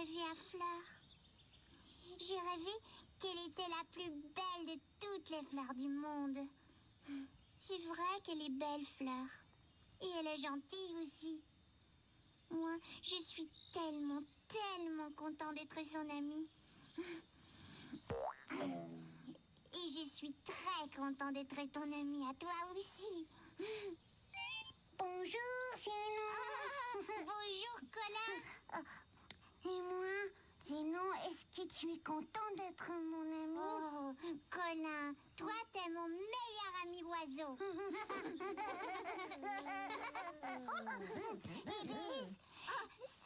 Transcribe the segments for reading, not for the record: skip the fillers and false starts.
rêvé à Fleur. J'ai rêvé qu'elle était la plus belle de toutes les fleurs du monde. C'est vrai qu'elle est belle, Fleur. Et elle est gentille aussi. Moi, je suis tellement, tellement content d'être son amie. Et je suis très content d'être ton ami à toi aussi. Bonjour, Zénon. Bonjour, Colin. Et moi, Zénon, est-ce que tu es content d'être mon ami? Oh, Colin, toi, t'es mon meilleur ami oiseau. Ibis,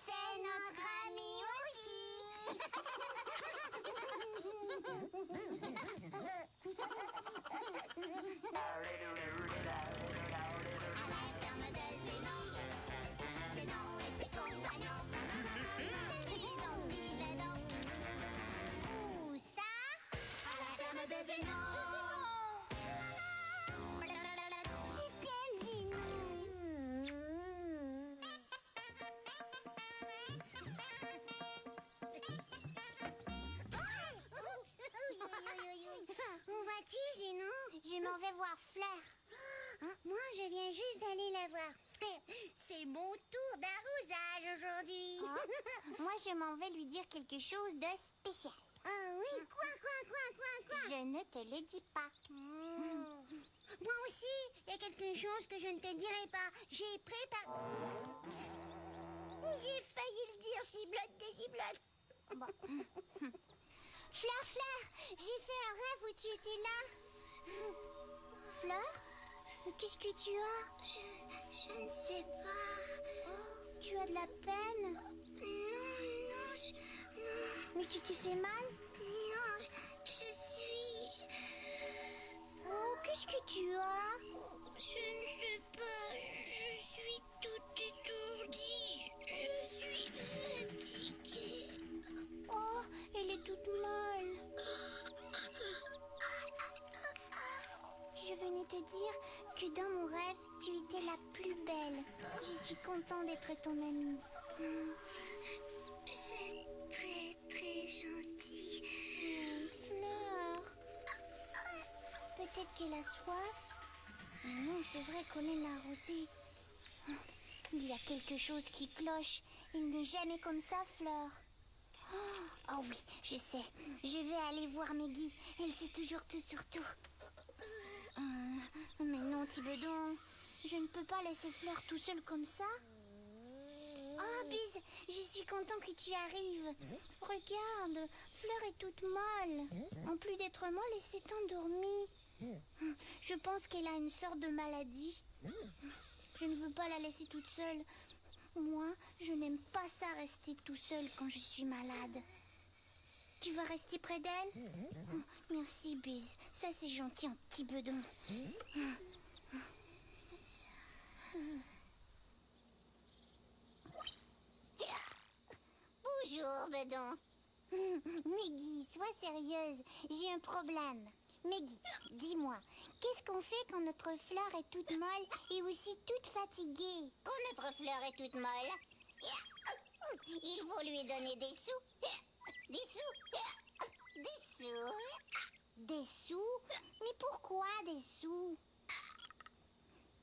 C'est notre ami aussi. À la ferme de Zénon, Zénon et ses compagnons. Ils ont dit bédon. Où ça? À la ferme de Zénon. je t'aime, Zénon. Où vas-tu, Zénon? Je m'en vais voir Fleur. Moi, je viens juste d'aller la voir. C'est mon tour d'arrosage aujourd'hui. Moi, je m'en vais lui dire quelque chose de spécial. Ah oui, quoi? Je ne te le dis pas. Moi aussi, il y a quelque chose que je ne te dirai pas. J'ai préparé... J'ai failli le dire, Ciblotte de Ciblotte. Bon. Fleur, j'ai fait un rêve où tu étais là. Fleur, qu'est-ce que tu as? Je ne sais pas. Tu as de la peine? Non. Mais tu t'es fait mal? Non, je suis... Oh, qu'est-ce que tu as? Je ne sais pas, je suis toute étourdie. Je suis fatiguée. Oh, elle est toute molle. Je venais te dire que dans mon rêve, tu étais la plus belle. Je suis content d'être ton amie. C'est très, très gentil. Fleur. Peut-être qu'elle a soif. Non, c'est vrai, Colin l'a arrosée. Il y a quelque chose qui cloche. Il n'est jamais comme ça, Fleur. Oh oui, je sais. Je vais aller voir Maggie. Elle sait toujours tout sur tout. Mais non, Thibedon. Je ne peux pas laisser Fleur tout seul comme ça. Oh, Biz, je suis content que tu arrives. Regarde, Fleur est toute molle. En plus d'être molle, elle s'est endormie. Je pense qu'elle a une sorte de maladie. Je ne veux pas la laisser toute seule. Moi, je n'aime pas ça rester tout seul quand je suis malade. Tu vas rester près d'elle? Merci, Biz. Ça, c'est gentil, un petit bedon. Bonjour, bedon. Maggie, sois sérieuse. J'ai un problème. Maggie, dis-moi, qu'est-ce qu'on fait quand notre Fleur est toute molle et aussi toute fatiguée? Quand notre Fleur est toute molle, il faut lui donner des sous. Des sous. Des sous. Des sous? Mais pourquoi des sous?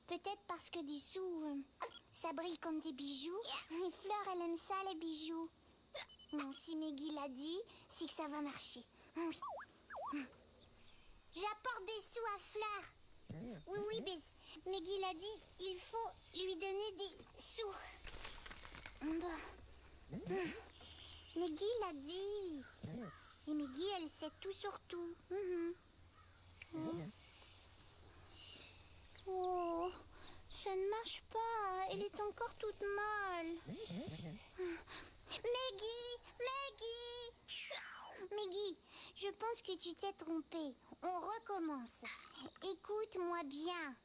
Peut-être parce que des sous, ça brille comme des bijoux. Et Fleur, elle aime ça, les bijoux. Non, si Maggie l'a dit, c'est que ça va marcher. Oui. J'apporte des sous à Fleur. Oui, mais Maggie l'a dit, il faut lui donner des sous. Bon. Maggie l'a dit. Et Maggie, elle sait tout sur tout. Oh, ça ne marche pas. Elle est encore toute molle. Maggie, je pense que tu t'es trompée. On recommence. Écoute-moi bien.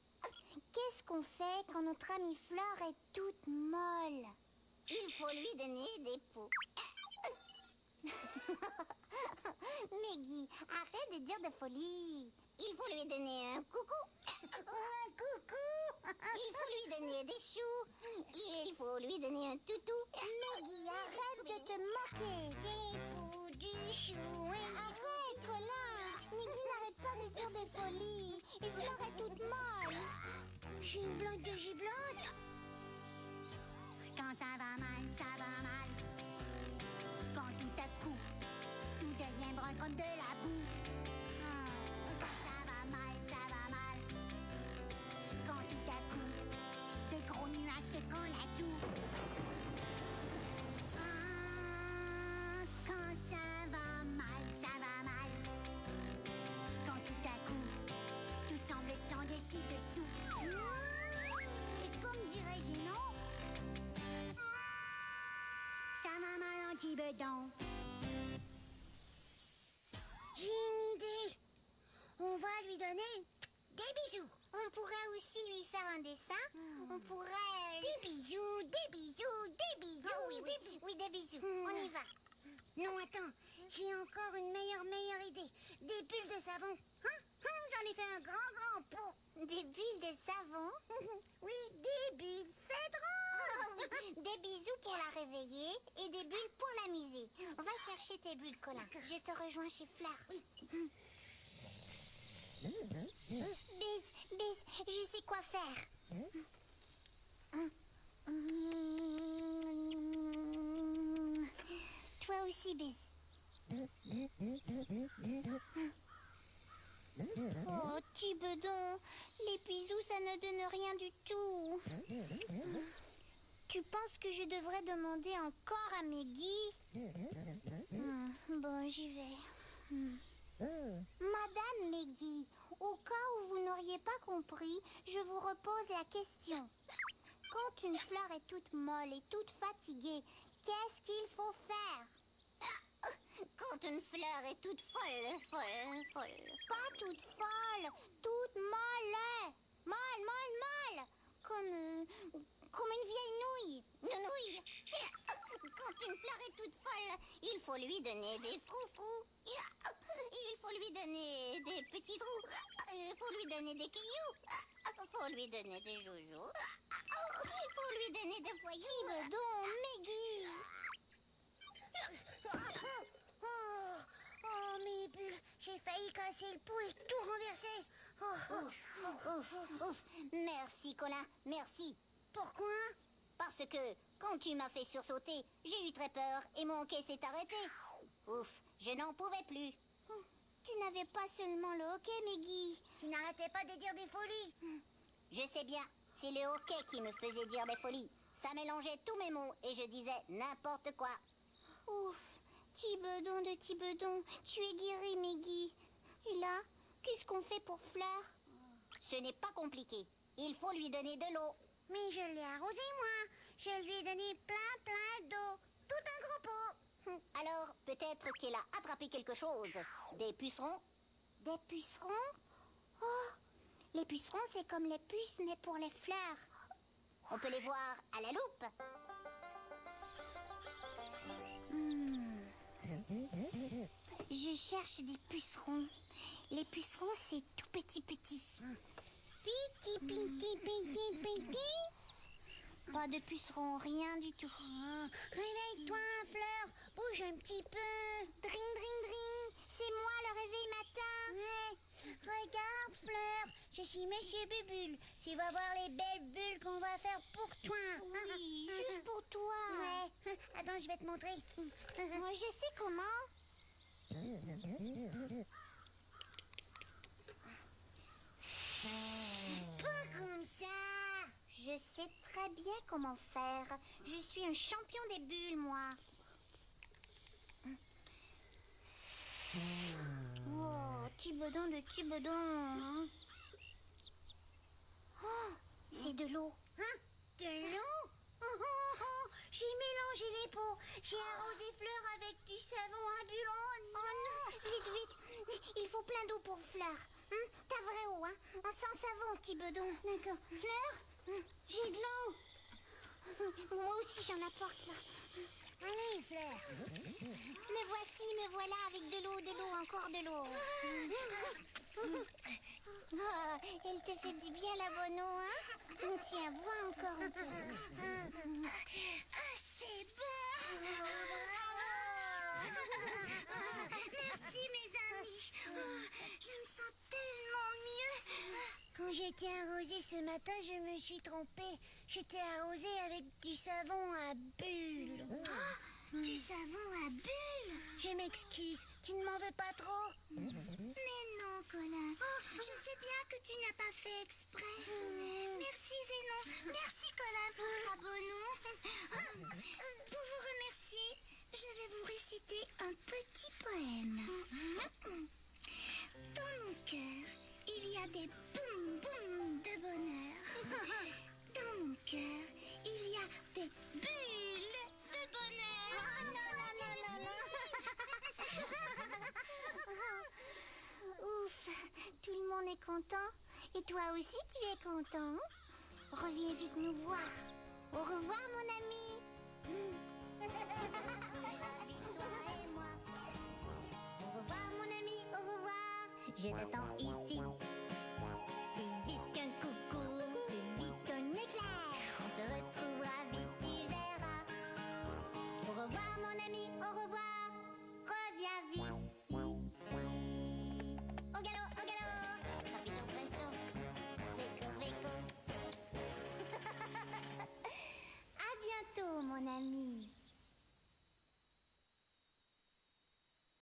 Qu'est-ce qu'on fait quand notre amie Fleur est toute molle? Il faut lui donner des poux. Maggie, arrête de dire de folie. Il faut lui donner un coucou. Un coucou. Il faut lui donner des choux. Il faut lui donner un toutou. Maggie, arrête de te moquer. Des poux, du chou et Arrête, Colin. Miggy n'arrête pas de dire des folies. Et Fleur est toute molle. giblotte de giblotte. Quand ça va mal, ça va mal. Quand tout à coup, tout devient brun comme de la boue. Quand ça va mal, ça va mal. Quand tout à coup, des gros nuages se collent à tout. Quand ça va mal, ça va mal. Quand tout à coup, tout semble sans dessus-dessous. Et comme dirait Génon, ça va mal en petit bedon. J'ai une idée. On va lui donner des bisous. On pourrait aussi lui faire un dessin. On pourrait... Des bisous, des bisous, des bisous. Ah oui, oui, oui, des bisous. On y va. Non, attends, j'ai encore une meilleure idée. Des bulles de savon. J'en ai fait un grand pot. Des bulles de savon. Oui, des bulles, c'est drôle. Des bisous pour la réveiller et des bulles pour l'amuser. On va chercher tes bulles, Colin. Je te rejoins chez Fleur. Biz, je sais quoi faire. Toi aussi, Biz. Oh, petit bedon, les bisous, ça ne donne rien du tout. Tu penses que je devrais demander encore à Meggy? Bon, j'y vais. Madame Meggy, au cas où vous n'auriez pas compris, je vous repose la question. Quand une fleur est toute molle et toute fatiguée, qu'est-ce qu'il faut faire? Quand une fleur est toute folle. Pas toute folle, toute molle. Molle. Comme une vieille nouille. Nounouille. Quand une fleur est toute folle, il faut lui donner des froufrous. Il faut lui donner des petits trous. Il faut lui donner des cailloux. Il faut lui donner des joujoux. Il faut lui donner des Petit voyous. bedon, Meggy. Oh, mes bulles, j'ai failli casser le pot et tout renverser. Ouf. Merci, Colin, merci. Pourquoi? Parce que quand tu m'as fait sursauter, j'ai eu très peur et mon hockey s'est arrêté. Ouf, je n'en pouvais plus. Tu n'avais pas seulement le hockey, Meggy. Tu n'arrêtais pas de dire des folies. Je sais bien, c'est le hockey qui me faisait dire des folies. Ça mélangeait tous mes mots et je disais n'importe quoi. Ouf, Thibedon de Thibedon, tu es guéri, Meggy. Et là, qu'est-ce qu'on fait pour Fleur? Ce n'est pas compliqué. Il faut lui donner de l'eau. Mais je l'ai arrosé, moi. Je lui ai donné plein d'eau. Tout un gros pot. Alors, peut-être qu'elle a attrapé quelque chose. Des pucerons? Des pucerons? Oh, les pucerons, c'est comme les puces, mais pour les fleurs. On peut les voir à la loupe. Je cherche des pucerons. Les pucerons, c'est tout petit. Petit. Pas de pucerons, rien du tout. Réveille-toi, Fleur. Bouge un petit peu. Dring. C'est moi le réveil matin. Ouais. Regarde, Fleur. Je suis Monsieur Bubule. Tu vas voir les belles bulles qu'on va faire pour toi. Oui, juste pour toi. Ouais. Attends, je vais te montrer. Moi, je sais comment. Pas comme ça. Je sais très bien comment faire. Je suis un champion des bulles, moi. Oh, Thibedon de Thibedon. Oh, c'est de l'eau. Hein? De l'eau? J'ai mélangé les pots. J'ai arrosé Fleur avec du savon à bulles. Oh non, vite. Il faut plein d'eau pour Fleur. T'as vrai eau, hein? Sans savon, Thibedon. D'accord. Fleur, j'ai de l'eau. Moi aussi, j'en apporte, là. Allez, Fleur. Me voilà avec de l'eau, encore de l'eau. Oh, elle te fait du bien, la bonne eau, hein? Tiens, bois encore un peu. Ah, c'est bon. Merci, mes amis. Oh, je me sens tellement mieux. Quand j'étais arrosée ce matin, je me suis trompée. J'étais arrosée avec du savon à bulles. Du savon à bulles. Je m'excuse. Tu ne m'en veux pas trop? Mais non, Colin. Je sais bien que tu n'as pas fait exprès. Merci, Zénon. Merci, Colin, pour Crabonon. Pour vous remercier, je vais vous réciter un petit poème. Dans mon cœur, il y a des boum boum de bonheur. Dans mon cœur, il y a des bulles de bonheur. Ouf, tout le monde est content. Et toi aussi, tu es content. Reviens vite nous voir. Au revoir, mon ami. Au revoir, mon ami. Au revoir. Je t'attends ici. Plus vite qu'un coucou, plus vite qu'un éclair. On se retrouvera vite, tu verras. Au revoir, mon ami. Au revoir. Reviens vite ici. Au galop, rapido presto, veco, veco. À bientôt, mon ami.